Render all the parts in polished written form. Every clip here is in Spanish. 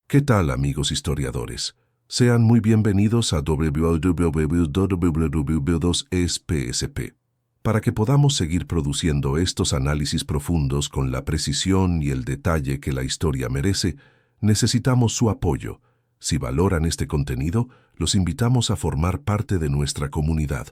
¿Qué tal, amigos historiadores? Sean muy bienvenidos a www.2ESPSP. Para que podamos seguir produciendo estos análisis profundos con la precisión y el detalle que la historia merece, necesitamos su apoyo. Si valoran este contenido, los invitamos a formar parte de nuestra comunidad.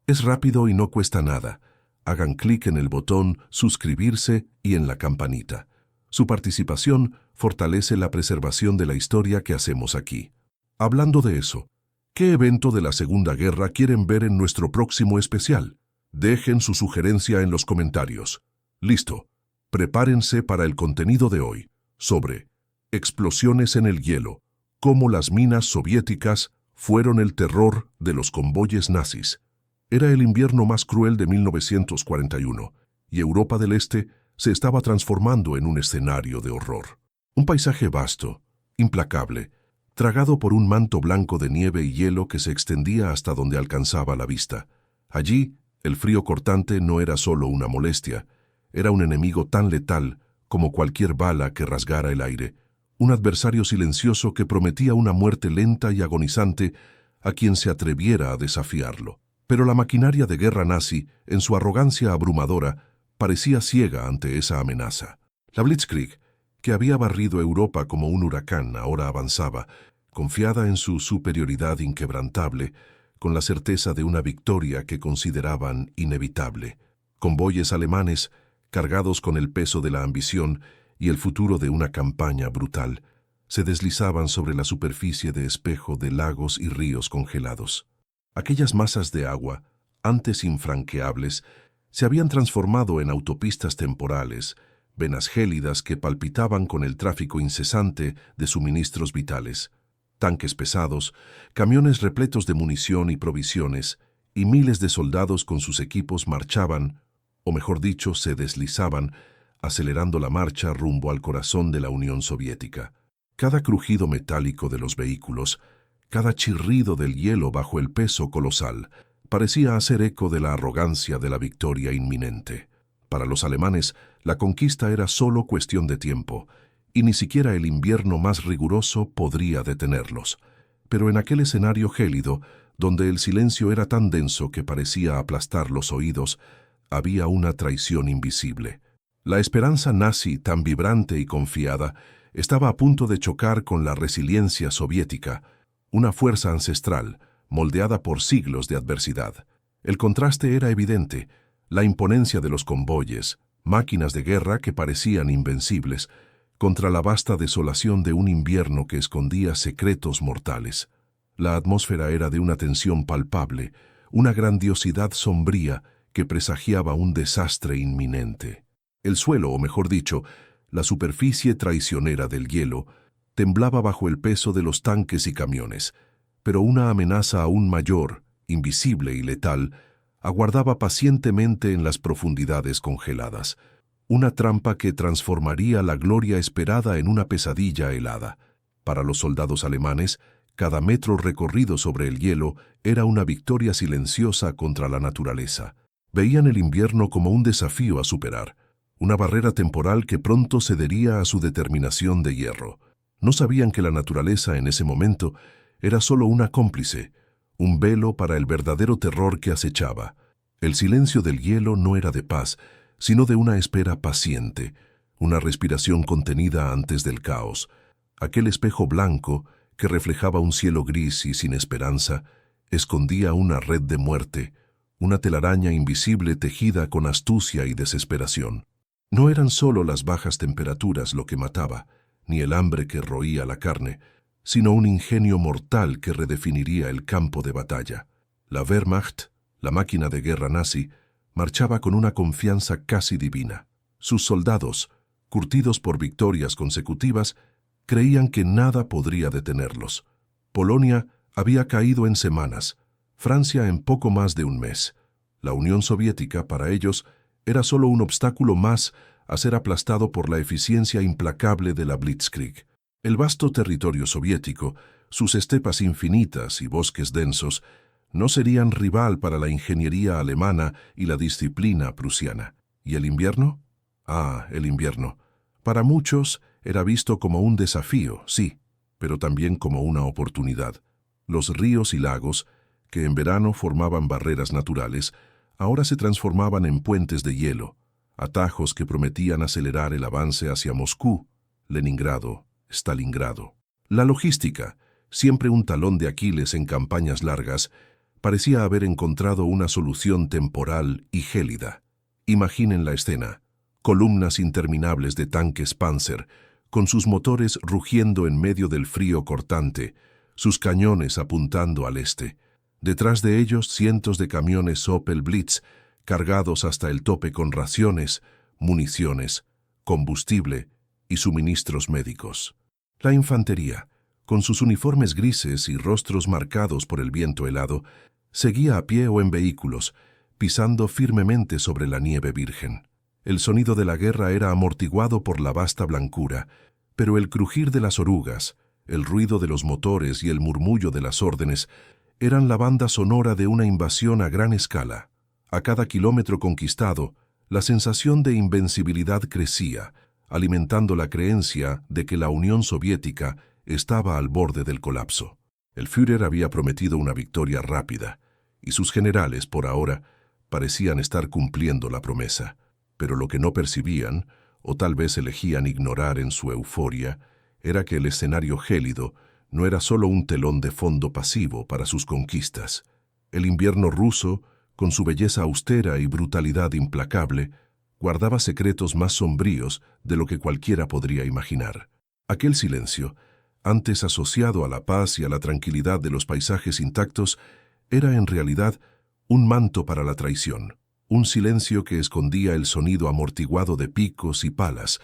Es rápido y no cuesta nada. Hagan clic en el botón suscribirse y en la campanita. Su participación fortalece la preservación de la historia que hacemos aquí. Hablando de eso, ¿qué evento de la Segunda Guerra quieren ver en nuestro próximo especial? Dejen su sugerencia en los comentarios. Listo. Prepárense para el contenido de hoy, sobre explosiones en el hielo, cómo las minas soviéticas fueron el terror de los convoyes nazis. Era el invierno más cruel de 1941, y Europa del Este se estaba transformando en un escenario de horror. Un paisaje vasto, implacable, tragado por un manto blanco de nieve y hielo que se extendía hasta donde alcanzaba la vista. Allí, el frío cortante no era solo una molestia, era un enemigo tan letal como cualquier bala que rasgara el aire, un adversario silencioso que prometía una muerte lenta y agonizante a quien se atreviera a desafiarlo. Pero la maquinaria de guerra nazi, en su arrogancia abrumadora, parecía ciega ante esa amenaza. La Blitzkrieg, que había barrido Europa como un huracán, ahora avanzaba, confiada en su superioridad inquebrantable, con la certeza de una victoria que consideraban inevitable. Convoyes alemanes, cargados con el peso de la ambición y el futuro de una campaña brutal, se deslizaban sobre la superficie de espejo de lagos y ríos congelados. Aquellas masas de agua, antes infranqueables, se habían transformado en autopistas temporales, venas gélidas que palpitaban con el tráfico incesante de suministros vitales. Tanques pesados, camiones repletos de munición y provisiones, y miles de soldados con sus equipos marchaban, o mejor dicho, se deslizaban, acelerando la marcha rumbo al corazón de la Unión Soviética. Cada crujido metálico de los vehículos, cada chirrido del hielo bajo el peso colosal, parecía hacer eco de la arrogancia de la victoria inminente. Para los alemanes, la conquista era solo cuestión de tiempo, y ni siquiera el invierno más riguroso podría detenerlos. Pero en aquel escenario gélido, donde el silencio era tan denso que parecía aplastar los oídos, había una traición invisible. La esperanza nazi, tan vibrante y confiada, estaba a punto de chocar con la resiliencia soviética, una fuerza ancestral, moldeada por siglos de adversidad. El contraste era evidente, la imponencia de los convoyes, máquinas de guerra que parecían invencibles, contra la vasta desolación de un invierno que escondía secretos mortales. La atmósfera era de una tensión palpable, una grandiosidad sombría que presagiaba un desastre inminente. El suelo, o mejor dicho, la superficie traicionera del hielo, temblaba bajo el peso de los tanques y camiones, pero una amenaza aún mayor, invisible y letal, aguardaba pacientemente en las profundidades congeladas, una trampa que transformaría la gloria esperada en una pesadilla helada. Para los soldados alemanes, cada metro recorrido sobre el hielo era una victoria silenciosa contra la naturaleza. Veían el invierno como un desafío a superar, una barrera temporal que pronto cedería a su determinación de hierro. No sabían que la naturaleza en ese momento era solo una cómplice, un velo para el verdadero terror que acechaba. El silencio del hielo no era de paz, sino de una espera paciente, una respiración contenida antes del caos. Aquel espejo blanco, que reflejaba un cielo gris y sin esperanza, escondía una red de muerte, una telaraña invisible tejida con astucia y desesperación. No eran solo las bajas temperaturas lo que mataba, ni el hambre que roía la carne, sino un ingenio mortal que redefiniría el campo de batalla. La Wehrmacht, la máquina de guerra nazi, marchaba con una confianza casi divina. Sus soldados, curtidos por victorias consecutivas, creían que nada podría detenerlos. Polonia había caído en semanas, Francia en poco más de un mes. La Unión Soviética, para ellos, era solo un obstáculo más a ser aplastado por la eficiencia implacable de la Blitzkrieg. El vasto territorio soviético, sus estepas infinitas y bosques densos, no serían rival para la ingeniería alemana y la disciplina prusiana. ¿Y el invierno? El invierno. Para muchos era visto como un desafío, sí, pero también como una oportunidad. Los ríos y lagos, que en verano formaban barreras naturales, ahora se transformaban en puentes de hielo, atajos que prometían acelerar el avance hacia Moscú, Leningrado, Stalingrado. La logística, siempre un talón de Aquiles en campañas largas, parecía haber encontrado una solución temporal y gélida. Imaginen la escena: columnas interminables de tanques Panzer, con sus motores rugiendo en medio del frío cortante, sus cañones apuntando al este. Detrás de ellos cientos de camiones Opel Blitz, cargados hasta el tope con raciones, municiones, combustible y suministros médicos. La infantería, con sus uniformes grises y rostros marcados por el viento helado, seguía a pie o en vehículos, pisando firmemente sobre la nieve virgen. El sonido de la guerra era amortiguado por la vasta blancura, pero el crujir de las orugas, el ruido de los motores y el murmullo de las órdenes eran la banda sonora de una invasión a gran escala. A cada kilómetro conquistado, la sensación de invencibilidad crecía, alimentando la creencia de que la Unión Soviética estaba al borde del colapso. El Führer había prometido una victoria rápida, y sus generales, por ahora, parecían estar cumpliendo la promesa. Pero lo que no percibían, o tal vez elegían ignorar en su euforia, era que el escenario gélido no era solo un telón de fondo pasivo para sus conquistas. El invierno ruso, con su belleza austera y brutalidad implacable, guardaba secretos más sombríos de lo que cualquiera podría imaginar. Aquel silencio, antes asociado a la paz y a la tranquilidad de los paisajes intactos, era en realidad un manto para la traición, un silencio que escondía el sonido amortiguado de picos y palas,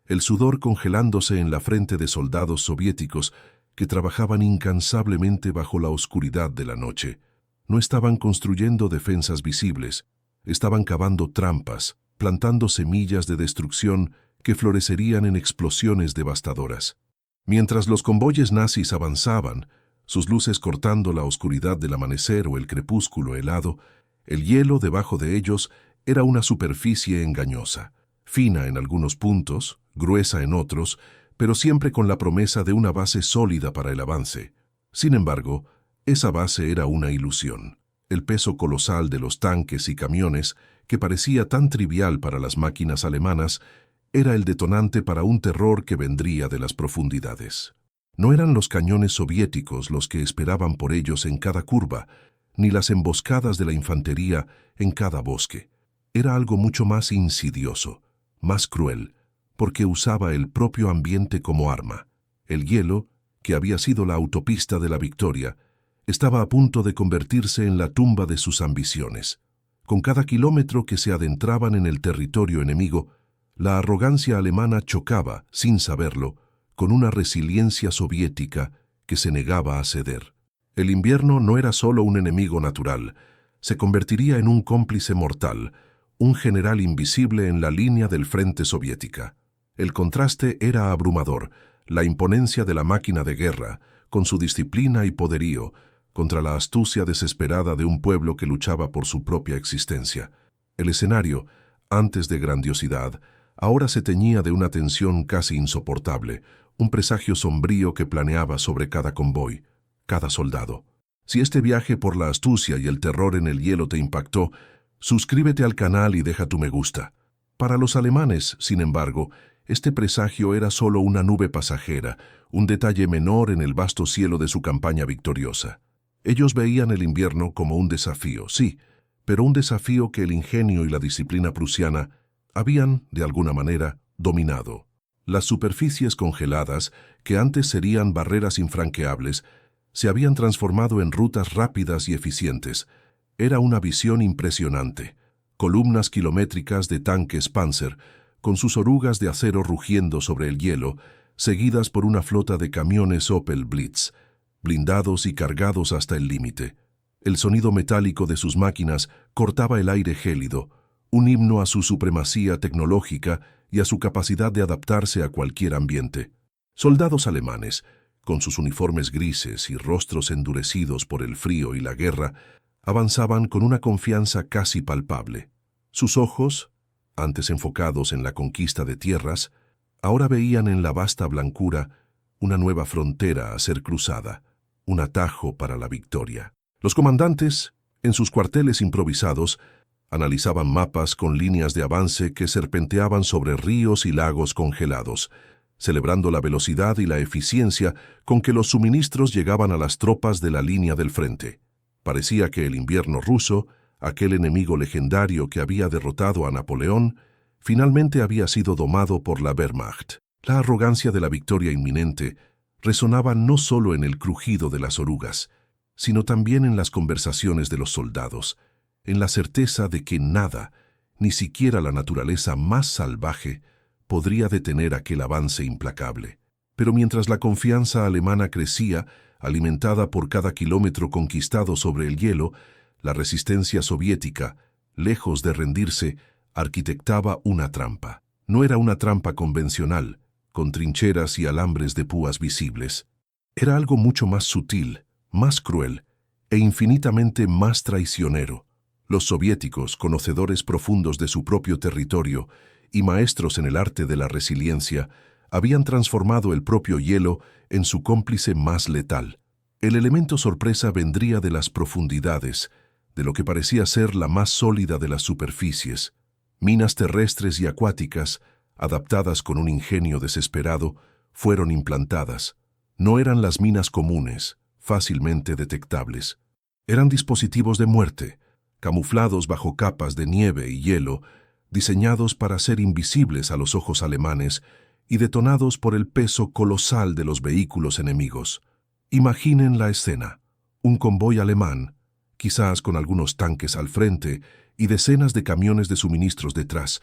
el sudor congelándose en la frente de soldados soviéticos que trabajaban incansablemente bajo la oscuridad de la noche. No estaban construyendo defensas visibles, estaban cavando trampas, plantando semillas de destrucción que florecerían en explosiones devastadoras. Mientras los convoyes nazis avanzaban, sus luces cortando la oscuridad del amanecer o el crepúsculo helado, el hielo debajo de ellos era una superficie engañosa, fina en algunos puntos, gruesa en otros, pero siempre con la promesa de una base sólida para el avance. Sin embargo, esa base era una ilusión. El peso colosal de los tanques y camiones, que parecía tan trivial para las máquinas alemanas, era el detonante para un terror que vendría de las profundidades. No eran los cañones soviéticos los que esperaban por ellos en cada curva, ni las emboscadas de la infantería en cada bosque. Era algo mucho más insidioso, más cruel, porque usaba el propio ambiente como arma. El hielo, que había sido la autopista de la victoria, estaba a punto de convertirse en la tumba de sus ambiciones. Con cada kilómetro que se adentraban en el territorio enemigo, la arrogancia alemana chocaba, sin saberlo, con una resiliencia soviética que se negaba a ceder. El invierno no era solo un enemigo natural, se convertiría en un cómplice mortal, un general invisible en la línea del frente soviética. El contraste era abrumador, la imponencia de la máquina de guerra, con su disciplina y poderío, contra la astucia desesperada de un pueblo que luchaba por su propia existencia. El escenario, antes de grandiosidad, ahora se teñía de una tensión casi insoportable, un presagio sombrío que planeaba sobre cada convoy, cada soldado. Si este viaje por la astucia y el terror en el hielo te impactó, suscríbete al canal y deja tu me gusta. Para los alemanes, sin embargo, este presagio era solo una nube pasajera, un detalle menor en el vasto cielo de su campaña victoriosa. Ellos veían el invierno como un desafío, sí, pero un desafío que el ingenio y la disciplina prusiana habían, de alguna manera, dominado. Las superficies congeladas, que antes serían barreras infranqueables, se habían transformado en rutas rápidas y eficientes. Era una visión impresionante. Columnas kilométricas de tanques Panzer, con sus orugas de acero rugiendo sobre el hielo, seguidas por una flota de camiones Opel Blitz, blindados y cargados hasta el límite. El sonido metálico de sus máquinas cortaba el aire gélido, un himno a su supremacía tecnológica y a su capacidad de adaptarse a cualquier ambiente. Soldados alemanes, con sus uniformes grises y rostros endurecidos por el frío y la guerra, avanzaban con una confianza casi palpable. Sus ojos, antes enfocados en la conquista de tierras, ahora veían en la vasta blancura una nueva frontera a ser cruzada, un atajo para la victoria. Los comandantes, en sus cuarteles improvisados, analizaban mapas con líneas de avance que serpenteaban sobre ríos y lagos congelados, celebrando la velocidad y la eficiencia con que los suministros llegaban a las tropas de la línea del frente. Parecía que el invierno ruso, aquel enemigo legendario que había derrotado a Napoleón, finalmente había sido domado por la Wehrmacht. La arrogancia de la victoria inminente resonaba no solo en el crujido de las orugas, sino también en las conversaciones de los soldados, en la certeza de que nada, ni siquiera la naturaleza más salvaje, podría detener aquel avance implacable. Pero mientras la confianza alemana crecía, alimentada por cada kilómetro conquistado sobre el hielo, la resistencia soviética, lejos de rendirse, arquitectaba una trampa. No era una trampa convencional, con trincheras y alambres de púas visibles. Era algo mucho más sutil, más cruel e infinitamente más traicionero. Los soviéticos, conocedores profundos de su propio territorio y maestros en el arte de la resiliencia, habían transformado el propio hielo en su cómplice más letal. El elemento sorpresa vendría de las profundidades, de lo que parecía ser la más sólida de las superficies. Minas terrestres y acuáticas, adaptadas con un ingenio desesperado, fueron implantadas. No eran las minas comunes, fácilmente detectables. Eran dispositivos de muerte, camuflados bajo capas de nieve y hielo, diseñados para ser invisibles a los ojos alemanes y detonados por el peso colosal de los vehículos enemigos. Imaginen la escena. Un convoy alemán, quizás con algunos tanques al frente y decenas de camiones de suministros detrás,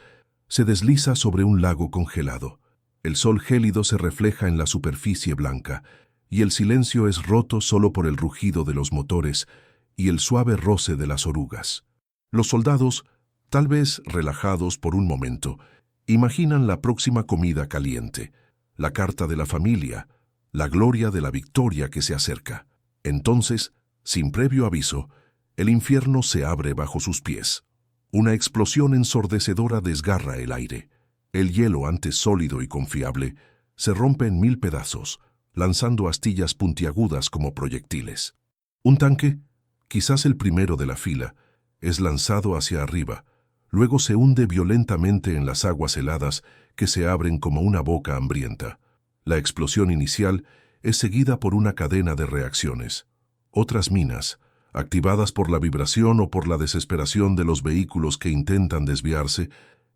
se desliza sobre un lago congelado. El sol gélido se refleja en la superficie blanca, y el silencio es roto solo por el rugido de los motores y el suave roce de las orugas. Los soldados, tal vez relajados por un momento, imaginan la próxima comida caliente, la carta de la familia, la gloria de la victoria que se acerca. Entonces, sin previo aviso, el infierno se abre bajo sus pies. Una explosión ensordecedora desgarra el aire. El hielo, antes sólido y confiable, se rompe en 1000 pedazos, lanzando astillas puntiagudas como proyectiles. Un tanque, quizás el primero de la fila, es lanzado hacia arriba, luego se hunde violentamente en las aguas heladas que se abren como una boca hambrienta. La explosión inicial es seguida por una cadena de reacciones. Otras minas, activadas por la vibración o por la desesperación de los vehículos que intentan desviarse,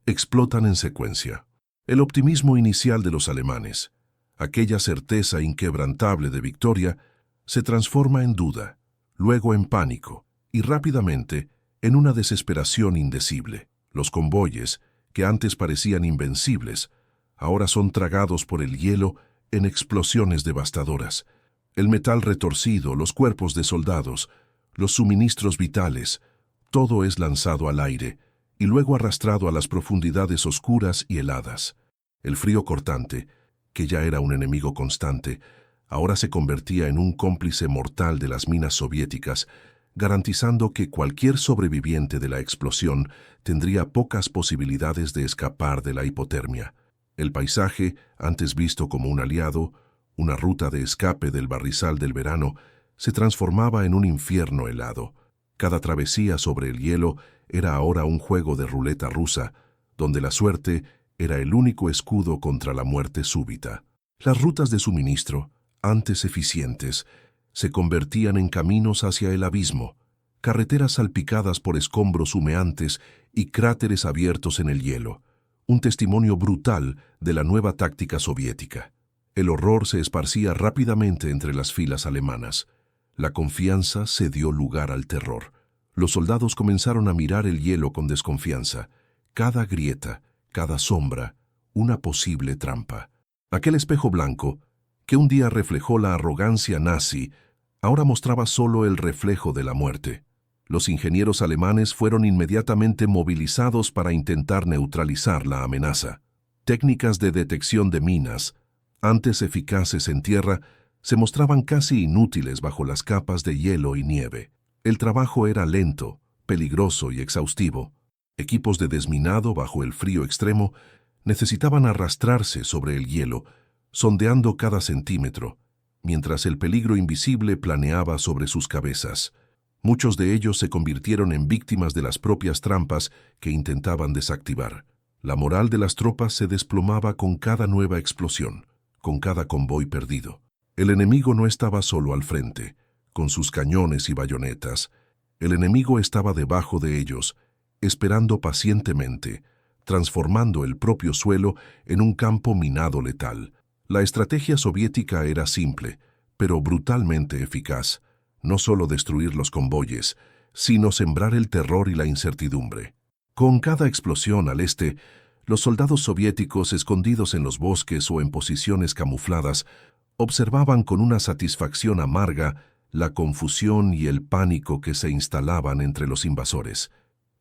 explotan en secuencia. El optimismo inicial de los alemanes, aquella certeza inquebrantable de victoria, se transforma en duda, luego en pánico y rápidamente en una desesperación indecible. Los convoyes, que antes parecían invencibles, ahora son tragados por el hielo en explosiones devastadoras. El metal retorcido, los cuerpos de soldados, los suministros vitales, todo es lanzado al aire y luego arrastrado a las profundidades oscuras y heladas. El frío cortante, que ya era un enemigo constante, ahora se convertía en un cómplice mortal de las minas soviéticas, garantizando que cualquier sobreviviente de la explosión tendría pocas posibilidades de escapar de la hipotermia. El paisaje, antes visto como un aliado, una ruta de escape del barrizal del verano, se transformaba en un infierno helado. Cada travesía sobre el hielo era ahora un juego de ruleta rusa, donde la suerte era el único escudo contra la muerte súbita. Las rutas de suministro, antes eficientes, se convertían en caminos hacia el abismo, carreteras salpicadas por escombros humeantes y cráteres abiertos en el hielo, un testimonio brutal de la nueva táctica soviética. El horror se esparcía rápidamente entre las filas alemanas. La confianza cedió lugar al terror. Los soldados comenzaron a mirar el hielo con desconfianza. Cada grieta, cada sombra, una posible trampa. Aquel espejo blanco, que un día reflejó la arrogancia nazi, ahora mostraba solo el reflejo de la muerte. Los ingenieros alemanes fueron inmediatamente movilizados para intentar neutralizar la amenaza. Técnicas de detección de minas, antes eficaces en tierra, se mostraban casi inútiles bajo las capas de hielo y nieve. El trabajo era lento, peligroso y exhaustivo. Equipos de desminado bajo el frío extremo necesitaban arrastrarse sobre el hielo, sondeando cada centímetro, mientras el peligro invisible planeaba sobre sus cabezas. Muchos de ellos se convirtieron en víctimas de las propias trampas que intentaban desactivar. La moral de las tropas se desplomaba con cada nueva explosión, con cada convoy perdido. El enemigo no estaba solo al frente, con sus cañones y bayonetas. El enemigo estaba debajo de ellos, esperando pacientemente, transformando el propio suelo en un campo minado letal. La estrategia soviética era simple, pero brutalmente eficaz. No solo destruir los convoyes, sino sembrar el terror y la incertidumbre. Con cada explosión al este, los soldados soviéticos escondidos en los bosques o en posiciones camufladas observaban con una satisfacción amarga la confusión y el pánico que se instalaban entre los invasores.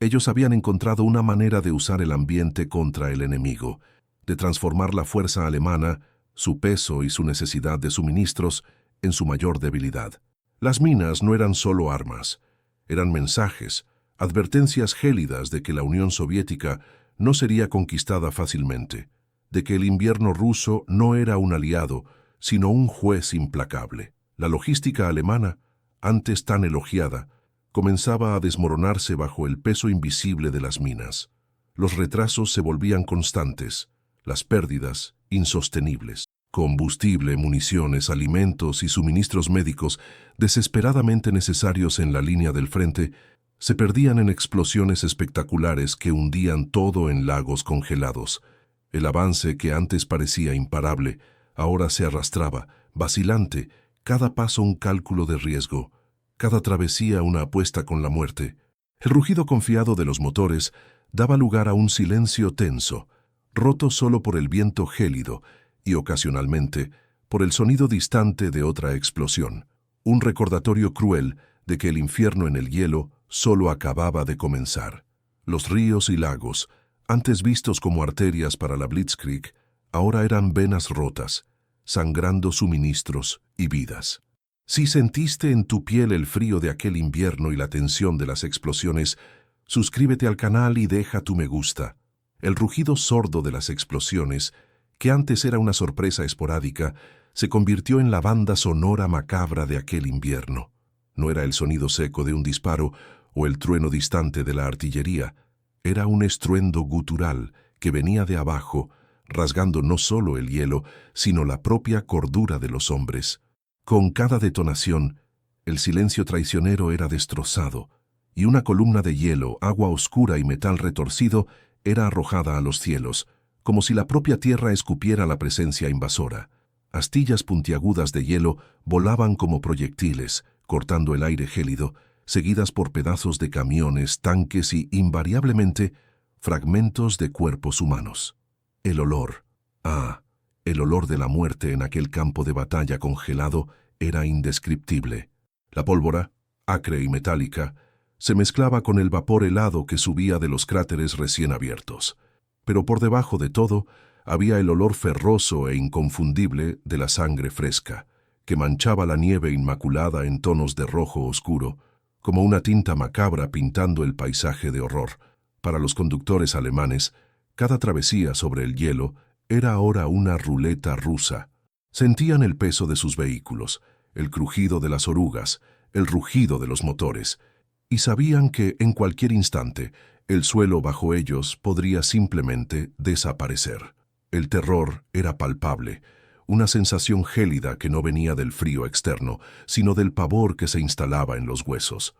Ellos habían encontrado una manera de usar el ambiente contra el enemigo, de transformar la fuerza alemana, su peso y su necesidad de suministros, en su mayor debilidad. Las minas no eran solo armas, eran mensajes, advertencias gélidas de que la Unión Soviética no sería conquistada fácilmente, de que el invierno ruso no era un aliado, sino un juez implacable. La logística alemana, antes tan elogiada, comenzaba a desmoronarse bajo el peso invisible de las minas. Los retrasos se volvían constantes, las pérdidas insostenibles. Combustible, municiones, alimentos y suministros médicos desesperadamente necesarios en la línea del frente se perdían en explosiones espectaculares que hundían todo en lagos congelados. El avance que antes parecía imparable, ahora se arrastraba, vacilante, cada paso un cálculo de riesgo, cada travesía una apuesta con la muerte. El rugido confiado de los motores daba lugar a un silencio tenso, roto solo por el viento gélido y ocasionalmente por el sonido distante de otra explosión, un recordatorio cruel de que el infierno en el hielo solo acababa de comenzar. Los ríos y lagos, antes vistos como arterias para la Blitzkrieg, ahora eran venas rotas, sangrando suministros y vidas. Si sentiste en tu piel el frío de aquel invierno y la tensión de las explosiones, suscríbete al canal y deja tu me gusta. El rugido sordo de las explosiones, que antes era una sorpresa esporádica, se convirtió en la banda sonora macabra de aquel invierno. No era el sonido seco de un disparo o el trueno distante de la artillería, era un estruendo gutural que venía de abajo, rasgando no solo el hielo, sino la propia cordura de los hombres. Con cada detonación, el silencio traicionero era destrozado, y una columna de hielo, agua oscura y metal retorcido era arrojada a los cielos, como si la propia tierra escupiera la presencia invasora. Astillas puntiagudas de hielo volaban como proyectiles, cortando el aire gélido, seguidas por pedazos de camiones, tanques y, invariablemente, fragmentos de cuerpos humanos. El olor, el olor de la muerte en aquel campo de batalla congelado era indescriptible. La pólvora, acre y metálica, se mezclaba con el vapor helado que subía de los cráteres recién abiertos. Pero por debajo de todo había el olor ferroso e inconfundible de la sangre fresca, que manchaba la nieve inmaculada en tonos de rojo oscuro, como una tinta macabra pintando el paisaje de horror. Para los conductores alemanes, cada travesía sobre el hielo era ahora una ruleta rusa. Sentían el peso de sus vehículos, el crujido de las orugas, el rugido de los motores, y sabían que en cualquier instante el suelo bajo ellos podría simplemente desaparecer. El terror era palpable, una sensación gélida que no venía del frío externo, sino del pavor que se instalaba en los huesos.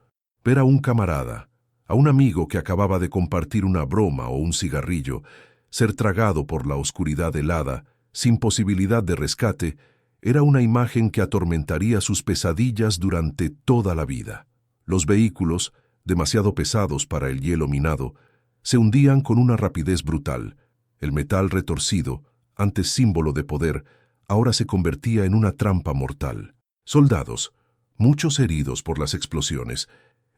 Ver a un camarada, a un amigo que acababa de compartir una broma o un cigarrillo, ser tragado por la oscuridad helada, sin posibilidad de rescate, era una imagen que atormentaría sus pesadillas durante toda la vida. Los vehículos, demasiado pesados para el hielo minado, se hundían con una rapidez brutal. El metal retorcido, antes símbolo de poder, ahora se convertía en una trampa mortal. Soldados, muchos heridos por las explosiones,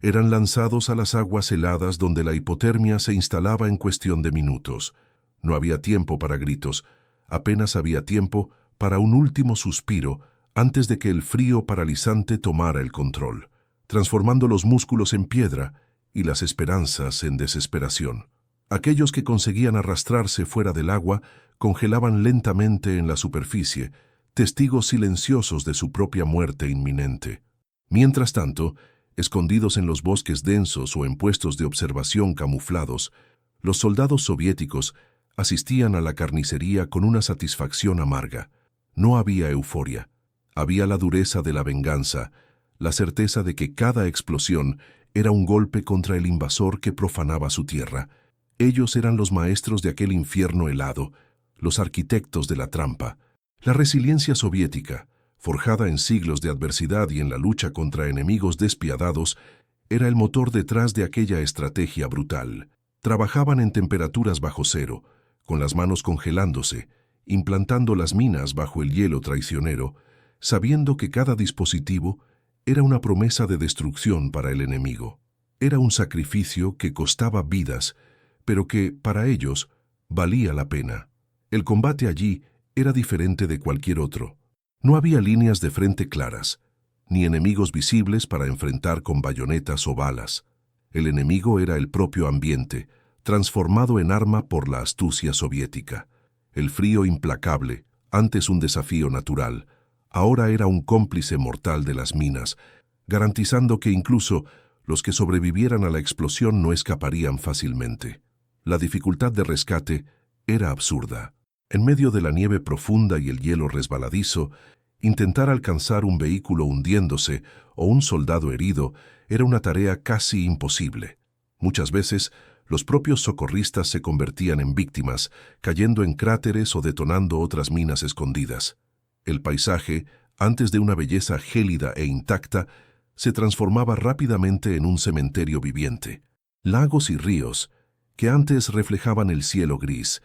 eran lanzados a las aguas heladas donde la hipotermia se instalaba en cuestión de minutos. No había tiempo para gritos, apenas había tiempo para un último suspiro antes de que el frío paralizante tomara el control, transformando los músculos en piedra y las esperanzas en desesperación. Aquellos que conseguían arrastrarse fuera del agua congelaban lentamente en la superficie, testigos silenciosos de su propia muerte inminente. Mientras tanto, escondidos en los bosques densos o en puestos de observación camuflados, los soldados soviéticos asistían a la carnicería con una satisfacción amarga. No había euforia, había la dureza de la venganza, la certeza de que cada explosión era un golpe contra el invasor que profanaba su tierra. Ellos eran los maestros de aquel infierno helado, los arquitectos de la trampa. La resiliencia soviética, forjada en siglos de adversidad y en la lucha contra enemigos despiadados, era el motor detrás de aquella estrategia brutal. Trabajaban en temperaturas bajo cero, con las manos congelándose, implantando las minas bajo el hielo traicionero, sabiendo que cada dispositivo era una promesa de destrucción para el enemigo. Era un sacrificio que costaba vidas, pero que, para ellos, valía la pena. El combate allí era diferente de cualquier otro. No había líneas de frente claras, ni enemigos visibles para enfrentar con bayonetas o balas. El enemigo era el propio ambiente, transformado en arma por la astucia soviética. El frío implacable, antes un desafío natural, ahora era un cómplice mortal de las minas, garantizando que incluso los que sobrevivieran a la explosión no escaparían fácilmente. La dificultad de rescate era absurda. En medio de la nieve profunda y el hielo resbaladizo, intentar alcanzar un vehículo hundiéndose o un soldado herido era una tarea casi imposible. Muchas veces, los propios socorristas se convertían en víctimas, cayendo en cráteres o detonando otras minas escondidas. El paisaje, antes de una belleza gélida e intacta, se transformaba rápidamente en un cementerio viviente. Lagos y ríos, que antes reflejaban el cielo gris,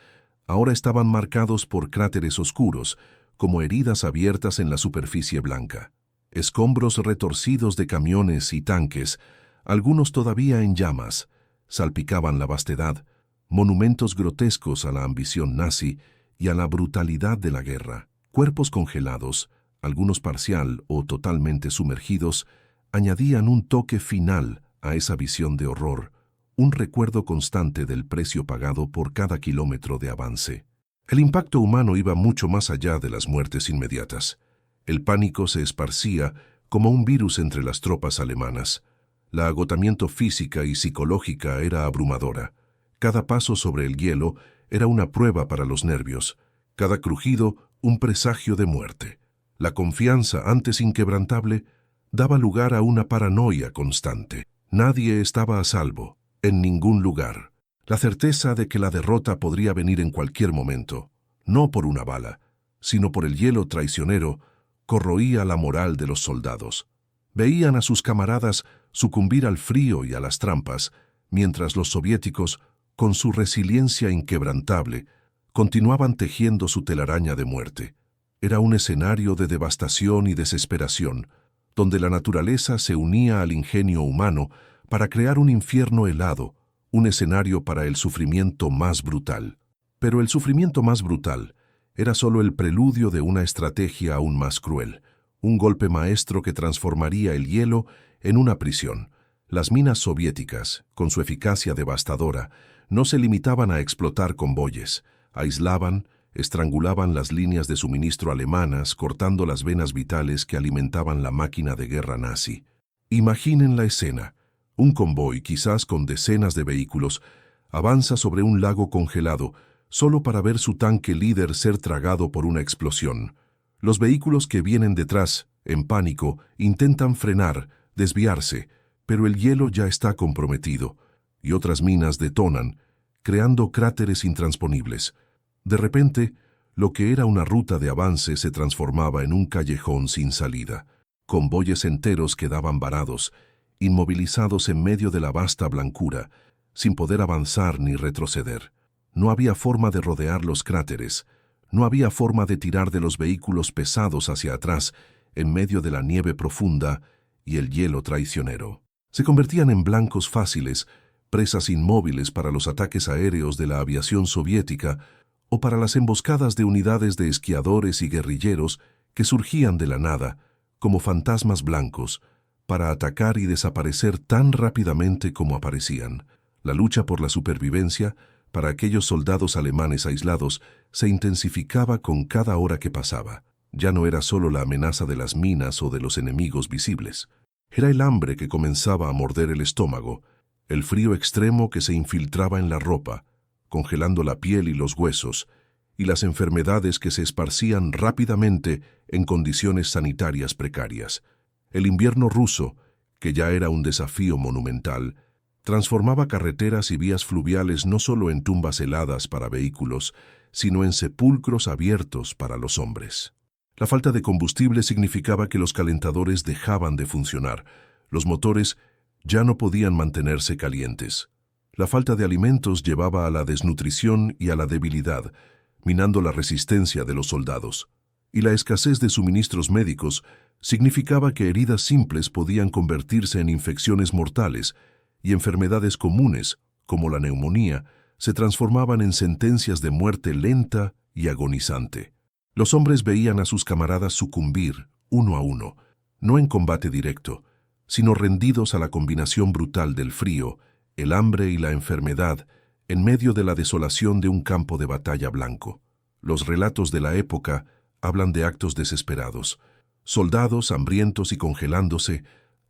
ahora estaban marcados por cráteres oscuros, como heridas abiertas en la superficie blanca. Escombros retorcidos de camiones y tanques, algunos todavía en llamas, salpicaban la vastedad, monumentos grotescos a la ambición nazi y a la brutalidad de la guerra. Cuerpos congelados, algunos parcial o totalmente sumergidos, añadían un toque final a esa visión de horror, un recuerdo constante del precio pagado por cada kilómetro de avance. El impacto humano iba mucho más allá de las muertes inmediatas. El pánico se esparcía como un virus entre las tropas alemanas. La agotamiento física y psicológica era abrumadora. Cada paso sobre el hielo era una prueba para los nervios, cada crujido un presagio de muerte. La confianza, antes inquebrantable, daba lugar a una paranoia constante. Nadie estaba a salvo, en ningún lugar. La certeza de que la derrota podría venir en cualquier momento, no por una bala, sino por el hielo traicionero, corroía la moral de los soldados. Veían a sus camaradas sucumbir al frío y a las trampas, mientras los soviéticos, con su resiliencia inquebrantable, continuaban tejiendo su telaraña de muerte. Era un escenario de devastación y desesperación, donde la naturaleza se unía al ingenio humano para crear un infierno helado, un escenario para el sufrimiento más brutal. Pero el sufrimiento más brutal era solo el preludio de una estrategia aún más cruel, un golpe maestro que transformaría el hielo en una prisión. Las minas soviéticas, con su eficacia devastadora, no se limitaban a explotar convoyes, aislaban, estrangulaban las líneas de suministro alemanas, cortando las venas vitales que alimentaban la máquina de guerra nazi. Imaginen la escena. Un convoy, quizás con decenas de vehículos, avanza sobre un lago congelado, solo para ver su tanque líder ser tragado por una explosión. Los vehículos que vienen detrás, en pánico, intentan frenar, desviarse, pero el hielo ya está comprometido, y otras minas detonan, creando cráteres intransponibles. De repente, lo que era una ruta de avance se transformaba en un callejón sin salida. Convoyes enteros quedaban varados, inmovilizados en medio de la vasta blancura, sin poder avanzar ni retroceder. No había forma de rodear los cráteres, no había forma de tirar de los vehículos pesados hacia atrás, en medio de la nieve profunda y el hielo traicionero. Se convertían en blancos fáciles, presas inmóviles para los ataques aéreos de la aviación soviética o para las emboscadas de unidades de esquiadores y guerrilleros que surgían de la nada, como fantasmas blancos, para atacar y desaparecer tan rápidamente como aparecían. La lucha por la supervivencia, para aquellos soldados alemanes aislados, se intensificaba con cada hora que pasaba. Ya no era solo la amenaza de las minas o de los enemigos visibles. Era el hambre que comenzaba a morder el estómago, el frío extremo que se infiltraba en la ropa, congelando la piel y los huesos, y las enfermedades que se esparcían rápidamente en condiciones sanitarias precarias. El invierno ruso, que ya era un desafío monumental, transformaba carreteras y vías fluviales no solo en tumbas heladas para vehículos, sino en sepulcros abiertos para los hombres. La falta de combustible significaba que los calentadores dejaban de funcionar. Los motores ya no podían mantenerse calientes. La falta de alimentos llevaba a la desnutrición y a la debilidad, minando la resistencia de los soldados. Y la escasez de suministros médicos significaba que heridas simples podían convertirse en infecciones mortales y enfermedades comunes, como la neumonía, se transformaban en sentencias de muerte lenta y agonizante. Los hombres veían a sus camaradas sucumbir, uno a uno, no en combate directo, sino rendidos a la combinación brutal del frío, el hambre y la enfermedad, en medio de la desolación de un campo de batalla blanco. Los relatos de la época hablan de actos desesperados. Soldados, hambrientos y congelándose,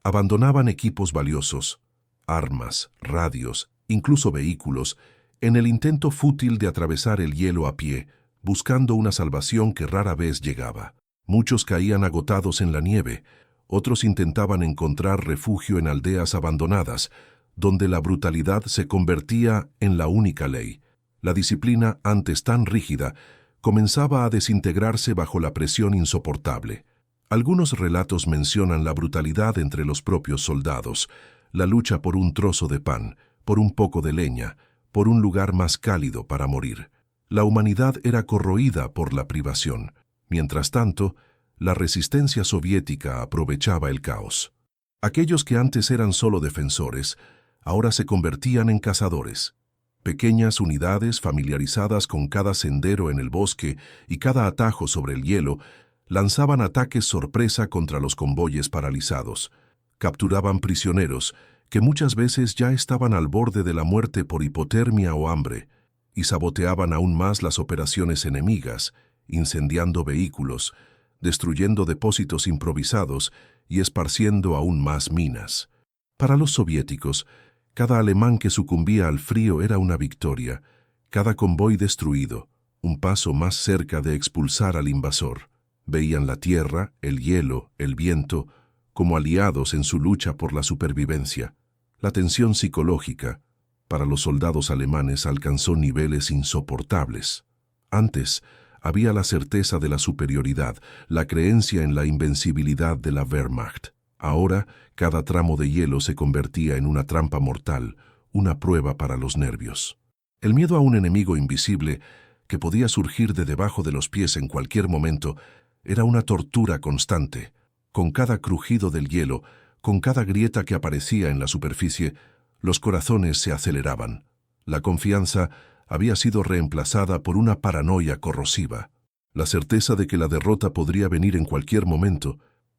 abandonaban equipos valiosos, armas, radios, incluso vehículos, en el intento fútil de atravesar el hielo a pie, buscando una salvación que rara vez llegaba. Muchos caían agotados en la nieve, otros intentaban encontrar refugio en aldeas abandonadas, donde la brutalidad se convertía en la única ley. La disciplina, antes tan rígida, comenzaba a desintegrarse bajo la presión insoportable. Algunos relatos mencionan la brutalidad entre los propios soldados, la lucha por un trozo de pan, por un poco de leña, por un lugar más cálido para morir. La humanidad era corroída por la privación. Mientras tanto, la resistencia soviética aprovechaba el caos. Aquellos que antes eran solo defensores, ahora se convertían en cazadores. Pequeñas unidades familiarizadas con cada sendero en el bosque y cada atajo sobre el hielo, lanzaban ataques sorpresa contra los convoyes paralizados. Capturaban prisioneros, que muchas veces ya estaban al borde de la muerte por hipotermia o hambre, y saboteaban aún más las operaciones enemigas, incendiando vehículos, destruyendo depósitos improvisados y esparciendo aún más minas. Para los soviéticos, cada alemán que sucumbía al frío era una victoria, cada convoy destruido, un paso más cerca de expulsar al invasor. Veían la tierra, el hielo, el viento, como aliados en su lucha por la supervivencia. La tensión psicológica, para los soldados alemanes, alcanzó niveles insoportables. Antes, había la certeza de la superioridad, la creencia en la invencibilidad de la Wehrmacht. Ahora, cada tramo de hielo se convertía en una trampa mortal, una prueba para los nervios. El miedo a un enemigo invisible, que podía surgir de debajo de los pies en cualquier momento, era una tortura constante. Con cada crujido del hielo, con cada grieta que aparecía en la superficie, los corazones se aceleraban. La confianza había sido reemplazada por una paranoia corrosiva. La certeza de que la derrota podría venir en cualquier momento,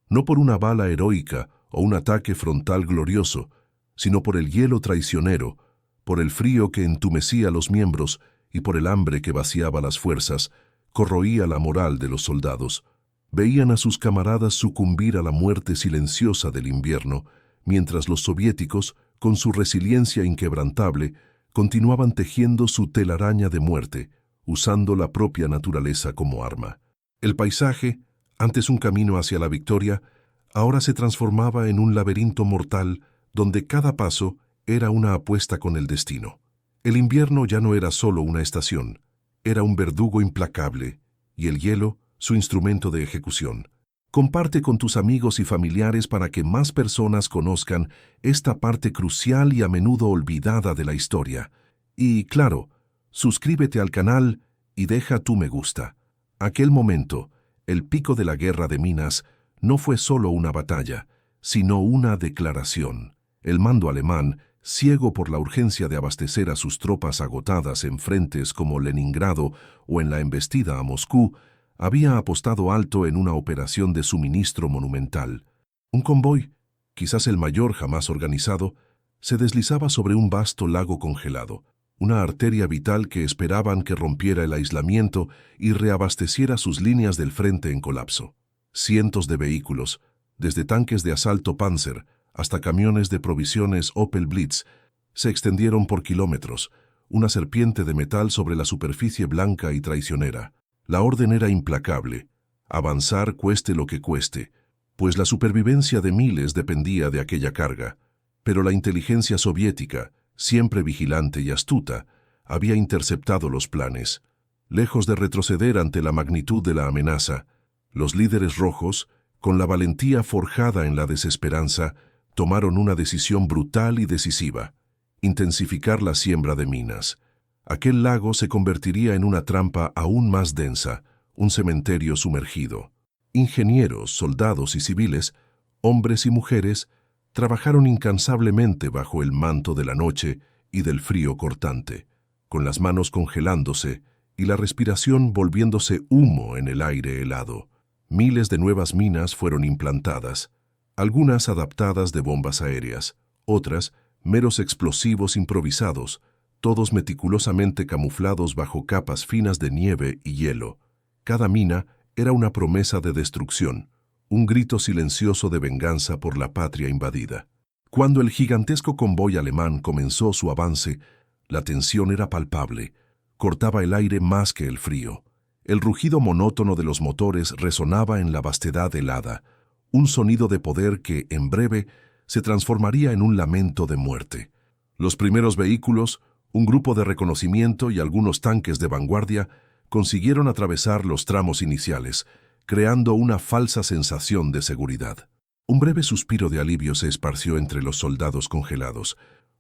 no por una bala heroica o un ataque frontal glorioso, sino por el hielo traicionero, por el frío que entumecía los miembros y por el hambre que vaciaba las fuerzas, corroía la moral de los soldados. Veían a sus camaradas sucumbir a la muerte silenciosa del invierno, mientras los soviéticos, con su resiliencia inquebrantable, continuaban tejiendo su telaraña de muerte, usando la propia naturaleza como arma. El paisaje, antes un camino hacia la victoria, ahora se transformaba en un laberinto mortal donde cada paso era una apuesta con el destino. El invierno ya no era solo una estación, era un verdugo implacable, y el hielo, su instrumento de ejecución. Comparte con tus amigos y familiares para que más personas conozcan esta parte crucial y a menudo olvidada de la historia. Y, claro, suscríbete al canal y deja tu me gusta. Aquel momento, el pico de la guerra de Minas, no fue solo una batalla, sino una declaración. El mando alemán, ciego por la urgencia de abastecer a sus tropas agotadas en frentes como Leningrado o en la embestida a Moscú, había apostado alto en una operación de suministro monumental. Un convoy, quizás el mayor jamás organizado, se deslizaba sobre un vasto lago congelado, una arteria vital que esperaban que rompiera el aislamiento y reabasteciera sus líneas del frente en colapso. Cientos de vehículos, desde tanques de asalto Panzer hasta camiones de provisiones Opel Blitz, se extendieron por kilómetros, una serpiente de metal sobre la superficie blanca y traicionera. La orden era implacable: avanzar cueste lo que cueste, pues la supervivencia de miles dependía de aquella carga. Pero la inteligencia soviética, siempre vigilante y astuta, había interceptado los planes. Lejos de retroceder ante la magnitud de la amenaza, los líderes rojos, con la valentía forjada en la desesperanza, tomaron una decisión brutal y decisiva: intensificar la siembra de minas. Aquel lago se convertiría en una trampa aún más densa, un cementerio sumergido. Ingenieros, soldados y civiles, hombres y mujeres, trabajaron incansablemente bajo el manto de la noche y del frío cortante, con las manos congelándose y la respiración volviéndose humo en el aire helado. Miles de nuevas minas fueron implantadas, algunas adaptadas de bombas aéreas, otras meros explosivos improvisados, todos meticulosamente camuflados bajo capas finas de nieve y hielo. Cada mina era una promesa de destrucción, un grito silencioso de venganza por la patria invadida. Cuando el gigantesco convoy alemán comenzó su avance, la tensión era palpable, cortaba el aire más que el frío. El rugido monótono de los motores resonaba en la vastedad helada, un sonido de poder que, en breve, se transformaría en un lamento de muerte. Los primeros vehículos, un grupo de reconocimiento y algunos tanques de vanguardia consiguieron atravesar los tramos iniciales, creando una falsa sensación de seguridad. Un breve suspiro de alivio se esparció entre los soldados congelados,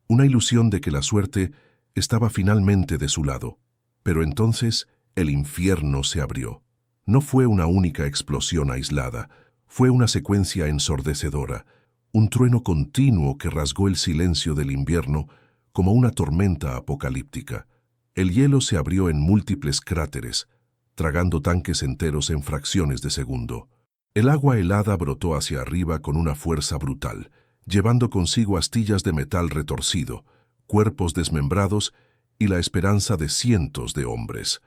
una ilusión de que la suerte estaba finalmente de su lado. Pero entonces el infierno se abrió. No fue una única explosión aislada, fue una secuencia ensordecedora, un trueno continuo que rasgó el silencio del invierno como una tormenta apocalíptica. El hielo se abrió en múltiples cráteres, tragando tanques enteros en fracciones de segundo. El agua helada brotó hacia arriba con una fuerza brutal, llevando consigo astillas de metal retorcido, cuerpos desmembrados y la esperanza de cientos de hombres.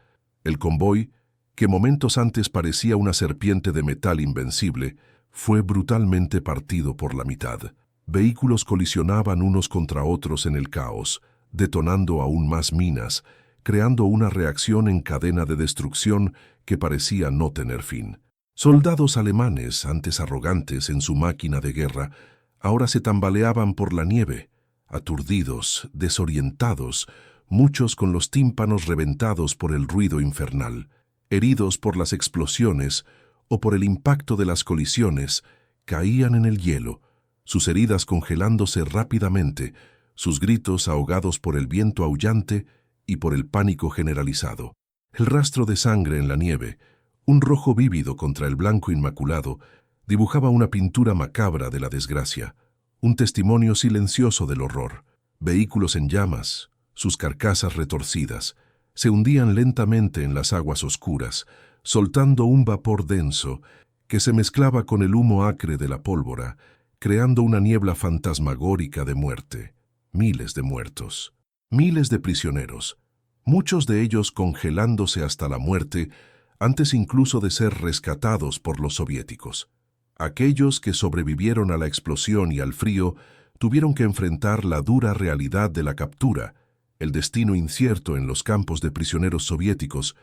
El convoy, que momentos antes parecía una serpiente de metal invencible, fue brutalmente partido por la mitad. Vehículos colisionaban unos contra otros en el caos, detonando aún más minas, creando una reacción en cadena de destrucción que parecía no tener fin. Soldados alemanes, antes arrogantes en su máquina de guerra, ahora se tambaleaban por la nieve, aturdidos, desorientados, muchos con los tímpanos reventados por el ruido infernal, heridos por las explosiones o por el impacto de las colisiones, caían en el hielo, sus heridas congelándose rápidamente, sus gritos ahogados por el viento aullante y por el pánico generalizado. El rastro de sangre en la nieve, un rojo vívido contra el blanco inmaculado, dibujaba una pintura macabra de la desgracia, un testimonio silencioso del horror. Vehículos en llamas, sus carcasas retorcidas, se hundían lentamente en las aguas oscuras, soltando un vapor denso que se mezclaba con el humo acre de la pólvora, creando una niebla fantasmagórica de muerte. Miles de muertos, miles de prisioneros, muchos de ellos congelándose hasta la muerte antes incluso de ser rescatados por los soviéticos. Aquellos que sobrevivieron a la explosión y al frío tuvieron que enfrentar la dura realidad de la captura, el destino incierto en los campos de prisioneros soviéticos,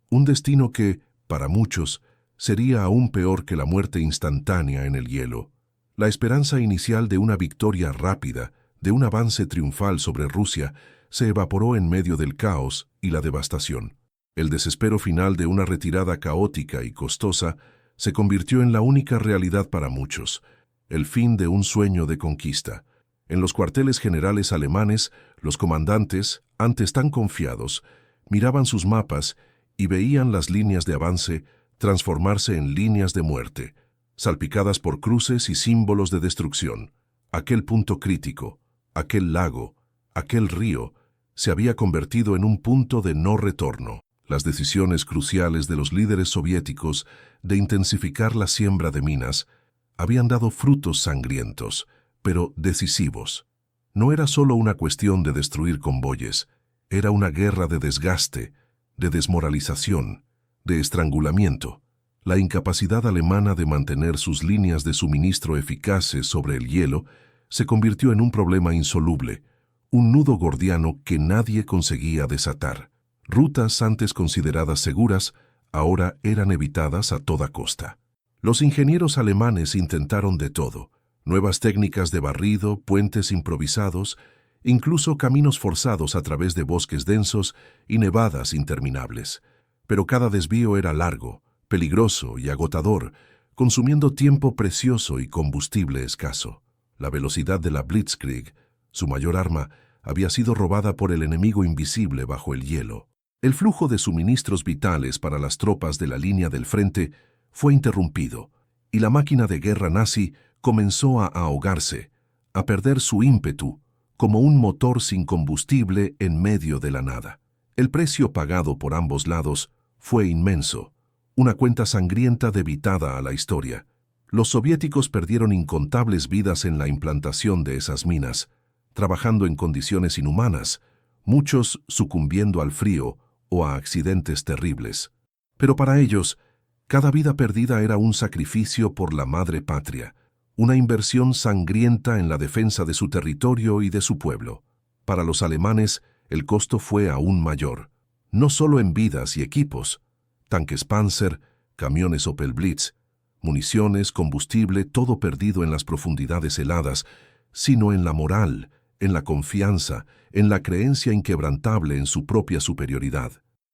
un destino que, para muchos, sería aún peor que la muerte instantánea en el hielo. La esperanza inicial de una victoria rápida, de un avance triunfal sobre Rusia, se evaporó en medio del caos y la devastación. El desespero final de una retirada caótica y costosa se convirtió en la única realidad para muchos, el fin de un sueño de conquista. En los cuarteles generales alemanes, los comandantes, antes tan confiados, miraban sus mapas y veían las líneas de avance transformarse en líneas de muerte, salpicadas por cruces y símbolos de destrucción. Aquel punto crítico, aquel lago, aquel río, se había convertido en un punto de no retorno. Las decisiones cruciales de los líderes soviéticos de intensificar la siembra de minas habían dado frutos sangrientos, pero decisivos. No era solo una cuestión de destruir convoyes, Era una guerra de desgaste, de desmoralización, de estrangulamiento. La incapacidad alemana de mantener sus líneas de suministro eficaces sobre el hielo se convirtió en un problema insoluble, un nudo gordiano que nadie conseguía desatar. Rutas antes consideradas seguras, ahora eran evitadas a toda costa. Los ingenieros alemanes intentaron de todo: nuevas técnicas de barrido, puentes improvisados, incluso caminos forzados a través de bosques densos y nevadas interminables. Pero cada desvío era largo, peligroso y agotador, consumiendo tiempo precioso y combustible escaso. La velocidad de la Blitzkrieg, su mayor arma, había sido robada por el enemigo invisible bajo el hielo. El flujo de suministros vitales para las tropas de la línea del frente fue interrumpido, y la máquina de guerra nazi comenzó a ahogarse, a perder su ímpetu, como un motor sin combustible en medio de la nada. El precio pagado por ambos lados fue inmenso, una cuenta sangrienta debitada a la historia. Los soviéticos perdieron incontables vidas en la implantación de esas minas, trabajando en condiciones inhumanas, muchos sucumbiendo al frío o a accidentes terribles. Pero para ellos, cada vida perdida era un sacrificio por la madre patria, una inversión sangrienta en la defensa de su territorio y de su pueblo. Para los alemanes, el costo fue aún mayor, no solo en vidas y equipos: tanques Panzer, camiones Opel Blitz, municiones, combustible, todo perdido en las profundidades heladas, sino en la moral, en la confianza, en la creencia inquebrantable en su propia superioridad.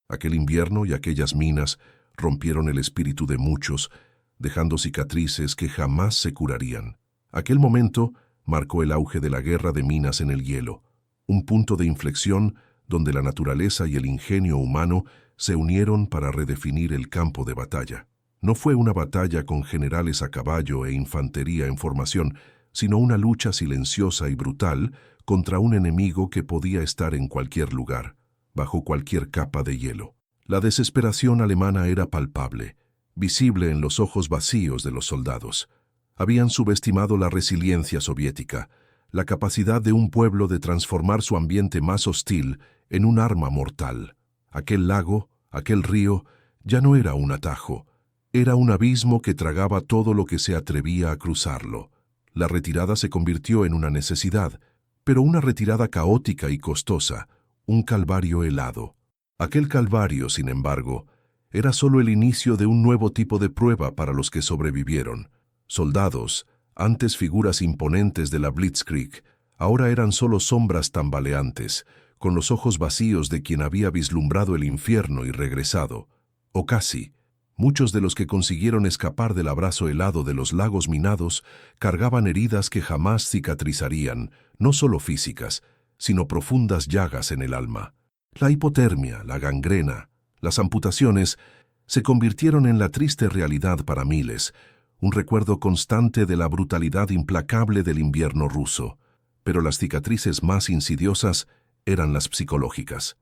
Aquel invierno y aquellas minas rompieron el espíritu de muchos, dejando cicatrices que jamás se curarían. Aquel momento marcó el auge de la guerra de minas en el hielo, un punto de inflexión donde la naturaleza y el ingenio humano se unieron para redefinir el campo de batalla. No fue una batalla con generales a caballo e infantería en formación, sino una lucha silenciosa y brutal contra un enemigo que podía estar en cualquier lugar, bajo cualquier capa de hielo. La desesperación alemana era palpable, visible en los ojos vacíos de los soldados. Habían subestimado la resiliencia soviética, la capacidad de un pueblo de transformar su ambiente más hostil en un arma mortal. Aquel lago, aquel río, ya no era un atajo, era un abismo que tragaba todo lo que se atrevía a cruzarlo. La retirada se convirtió en una necesidad, pero una retirada caótica y costosa, un calvario helado. Aquel calvario, sin embargo, era solo el inicio de un nuevo tipo de prueba para los que sobrevivieron. Soldados, antes figuras imponentes de la Blitzkrieg, ahora eran solo sombras tambaleantes, con los ojos vacíos de quien había vislumbrado el infierno y regresado. O casi. Muchos de los que consiguieron escapar del abrazo helado de los lagos minados cargaban heridas que jamás cicatrizarían, no solo físicas, sino profundas llagas en el alma. La hipotermia, la gangrena, las amputaciones se convirtieron en la triste realidad para miles, un recuerdo constante de la brutalidad implacable del invierno ruso. Pero las cicatrices más insidiosas eran las psicológicas.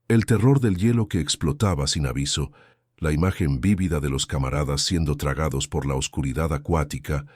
El terror del hielo que explotaba sin aviso, la imagen vívida de los camaradas siendo tragados por la oscuridad acuática,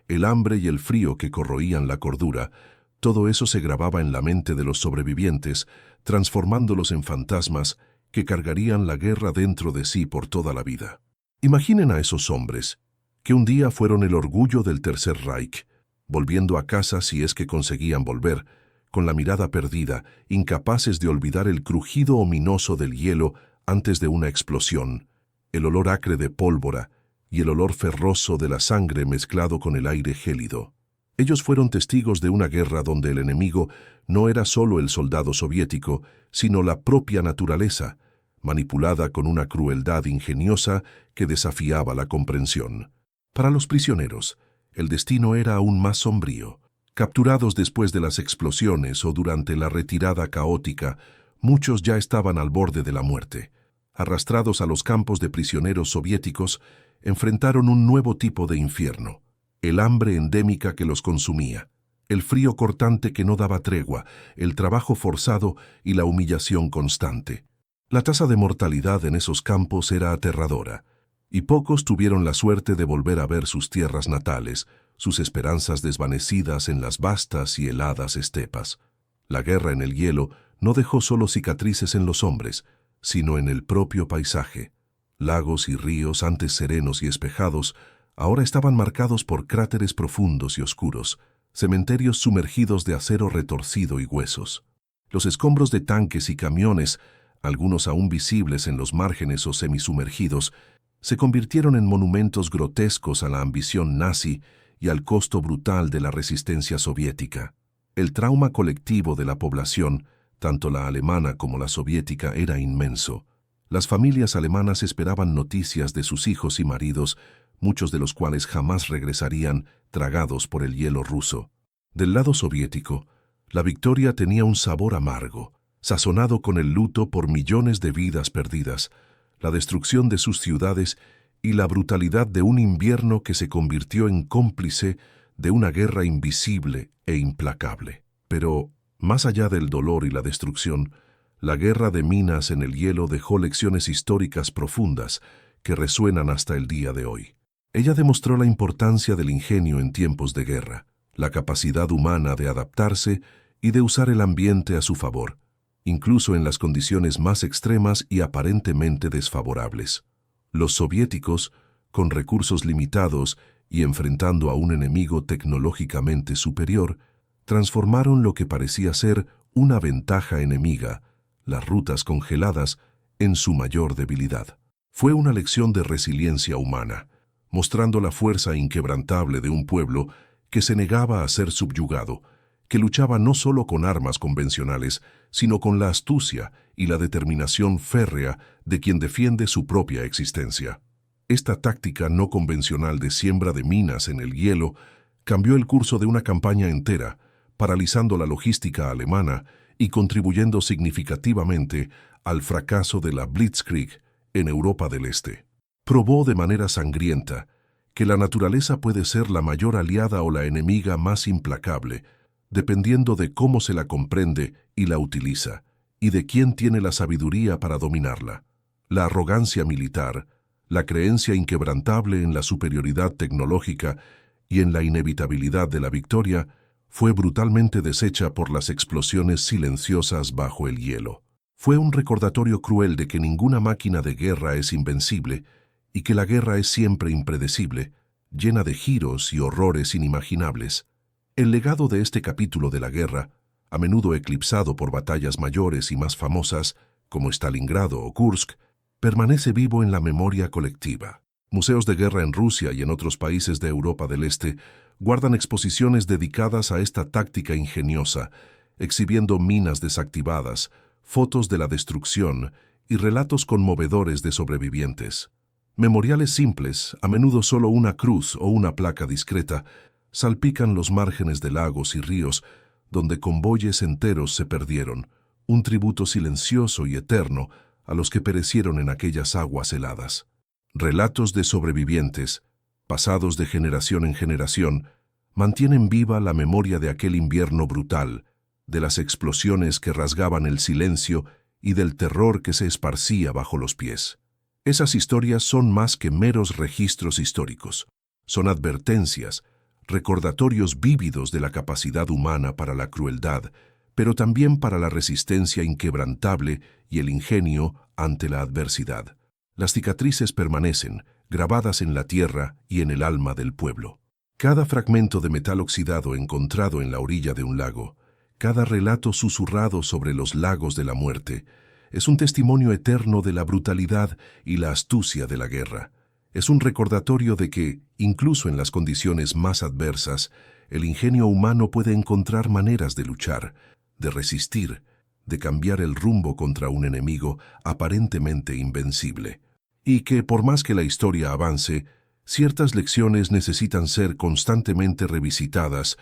el hambre y el frío que corroían la cordura, todo eso se grababa en la mente de los sobrevivientes, transformándolos en fantasmas que cargarían la guerra dentro de sí por toda la vida. Imaginen a esos hombres, que un día fueron el orgullo del Tercer Reich, volviendo a casa si es que conseguían volver, con la mirada perdida, incapaces de olvidar el crujido ominoso del hielo antes de una explosión, el olor acre de pólvora y el olor ferroso de la sangre mezclado con el aire gélido. Ellos fueron testigos de una guerra donde el enemigo no era solo el soldado soviético, sino la propia naturaleza, manipulada con una crueldad ingeniosa que desafiaba la comprensión. Para los prisioneros, el destino era aún más sombrío. Capturados después de las explosiones o durante la retirada caótica, muchos ya estaban al borde de la muerte. Arrastrados a los campos de prisioneros soviéticos, enfrentaron un nuevo tipo de infierno: el hambre endémica que los consumía, el frío cortante que no daba tregua, el trabajo forzado y la humillación constante. La tasa de mortalidad en esos campos era aterradora, y pocos tuvieron la suerte de volver a ver sus tierras natales, sus esperanzas desvanecidas en las vastas y heladas estepas. La guerra en el hielo no dejó solo cicatrices en los hombres, sino en el propio paisaje. Lagos y ríos, antes serenos y espejados, ahora estaban marcados por cráteres profundos y oscuros, cementerios sumergidos de acero retorcido y huesos. Los escombros de tanques y camiones, algunos aún visibles en los márgenes o semisumergidos, se convirtieron en monumentos grotescos a la ambición nazi y al costo brutal de la resistencia soviética. El trauma colectivo de la población, tanto la alemana como la soviética, era inmenso. Las familias alemanas esperaban noticias de sus hijos y maridos, muchos de los cuales jamás regresarían, tragados por el hielo ruso. Del lado soviético, la victoria tenía un sabor amargo, sazonado con el luto por millones de vidas perdidas, la destrucción de sus ciudades y la brutalidad de un invierno que se convirtió en cómplice de una guerra invisible e implacable. Pero, más allá del dolor y la destrucción, la guerra de minas en el hielo dejó lecciones históricas profundas que resuenan hasta el día de hoy. Ella demostró la importancia del ingenio en tiempos de guerra, la capacidad humana de adaptarse y de usar el ambiente a su favor, incluso en las condiciones más extremas y aparentemente desfavorables. Los soviéticos, con recursos limitados y enfrentando a un enemigo tecnológicamente superior, transformaron lo que parecía ser una ventaja enemiga, las rutas congeladas, en su mayor debilidad. Fue una lección de resiliencia humana, mostrando la fuerza inquebrantable de un pueblo que se negaba a ser subyugado, que luchaba no solo con armas convencionales, sino con la astucia y la determinación férrea de quien defiende su propia existencia. Esta táctica no convencional de siembra de minas en el hielo cambió el curso de una campaña entera, paralizando la logística alemana y contribuyendo significativamente al fracaso de la Blitzkrieg en Europa del Este. Probó de manera sangrienta que la naturaleza puede ser la mayor aliada o la enemiga más implacable, dependiendo de cómo se la comprende y la utiliza, y de quién tiene la sabiduría para dominarla. La arrogancia militar, la creencia inquebrantable en la superioridad tecnológica y en la inevitabilidad de la victoria, fue brutalmente deshecha por las explosiones silenciosas bajo el hielo. Fue un recordatorio cruel de que ninguna máquina de guerra es invencible y que la guerra es siempre impredecible, llena de giros y horrores inimaginables. El legado de este capítulo de la guerra, a menudo eclipsado por batallas mayores y más famosas, como Stalingrado o Kursk, permanece vivo en la memoria colectiva. Museos de guerra en Rusia y en otros países de Europa del Este guardan exposiciones dedicadas a esta táctica ingeniosa, exhibiendo minas desactivadas, fotos de la destrucción y relatos conmovedores de sobrevivientes. Memoriales simples, a menudo solo una cruz o una placa discreta, salpican los márgenes de lagos y ríos donde convoyes enteros se perdieron, un tributo silencioso y eterno a los que perecieron en aquellas aguas heladas. Relatos de sobrevivientes, pasados de generación en generación, mantienen viva la memoria de aquel invierno brutal, de las explosiones que rasgaban el silencio y del terror que se esparcía bajo los pies. Esas historias son más que meros registros históricos, son advertencias, recordatorios vívidos de la capacidad humana para la crueldad, pero también para la resistencia inquebrantable y el ingenio ante la adversidad. Las cicatrices permanecen, grabadas en la tierra y en el alma del pueblo. Cada fragmento de metal oxidado encontrado en la orilla de un lago, cada relato susurrado sobre los lagos de la muerte, es un testimonio eterno de la brutalidad y la astucia de la guerra. Es un recordatorio de que, incluso en las condiciones más adversas, el ingenio humano puede encontrar maneras de luchar, de resistir, de cambiar el rumbo contra un enemigo aparentemente invencible. Y que, por más que la historia avance, ciertas lecciones necesitan ser constantemente revisitadas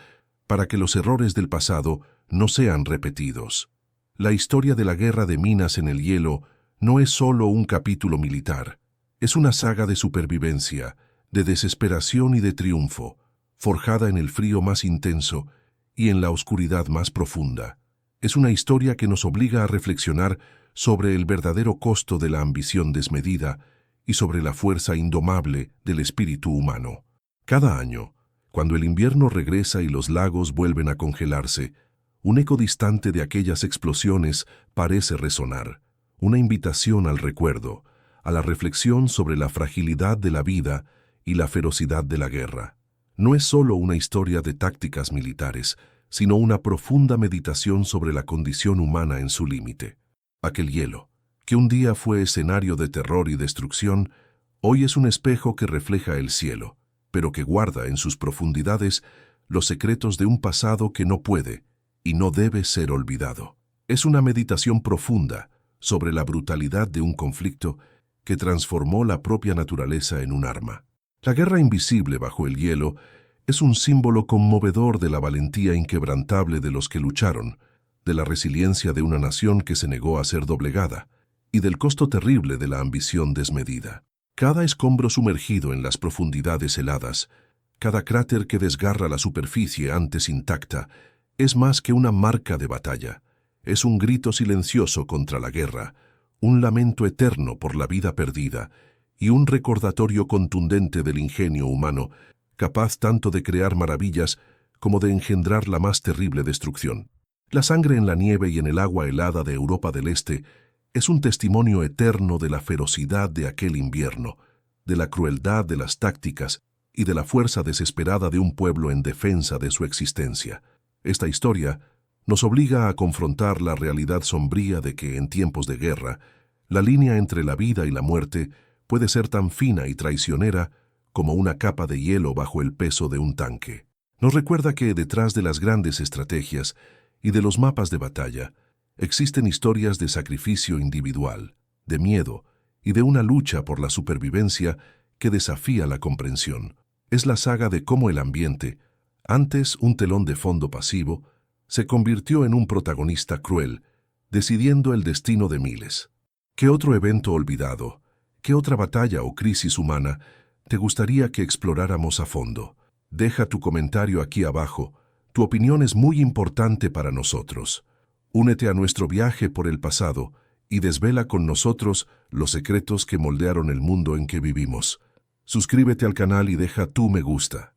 para que los errores del pasado no sean repetidos. La historia de la guerra de minas en el hielo no es solo un capítulo militar. Es una saga de supervivencia, de desesperación y de triunfo, forjada en el frío más intenso y en la oscuridad más profunda. Es una historia que nos obliga a reflexionar sobre el verdadero costo de la ambición desmedida y sobre la fuerza indomable del espíritu humano. Cada año, cuando el invierno regresa y los lagos vuelven a congelarse, Un eco distante de aquellas explosiones parece resonar, una invitación al recuerdo, a la reflexión sobre la fragilidad de la vida y la ferocidad de la guerra. No es solo una historia de tácticas militares, sino una profunda meditación sobre la condición humana en su límite. Aquel hielo, que un día fue escenario de terror y destrucción, hoy es un espejo que refleja el cielo, pero que guarda en sus profundidades los secretos de un pasado que no puede y no debe ser olvidado. Es una meditación profunda sobre la brutalidad de un conflicto que transformó la propia naturaleza en un arma. La guerra invisible bajo el hielo es un símbolo conmovedor de la valentía inquebrantable de los que lucharon, de la resiliencia de una nación que se negó a ser doblegada, y del costo terrible de la ambición desmedida. Cada escombro sumergido en las profundidades heladas, cada cráter que desgarra la superficie antes intacta, es más que una marca de batalla. Es un grito silencioso contra la guerra, un lamento eterno por la vida perdida y un recordatorio contundente del ingenio humano, capaz tanto de crear maravillas como de engendrar la más terrible destrucción. La sangre en la nieve y en el agua helada de Europa del Este es un testimonio eterno de la ferocidad de aquel invierno, de la crueldad de las tácticas y de la fuerza desesperada de un pueblo en defensa de su existencia. Esta historia nos obliga a confrontar la realidad sombría de que, en tiempos de guerra, la línea entre la vida y la muerte puede ser tan fina y traicionera como una capa de hielo bajo el peso de un tanque. Nos recuerda que detrás de las grandes estrategias y de los mapas de batalla, existen historias de sacrificio individual, de miedo y de una lucha por la supervivencia que desafía la comprensión. Es la saga de cómo el ambiente, antes un telón de fondo pasivo, se convirtió en un protagonista cruel, decidiendo el destino de miles. ¿Qué otro evento olvidado, qué otra batalla o crisis humana te gustaría que exploráramos a fondo? Deja tu comentario aquí abajo. Tu opinión es muy importante para nosotros. Únete a nuestro viaje por el pasado y desvela con nosotros los secretos que moldearon el mundo en que vivimos. Suscríbete al canal y deja tu me gusta.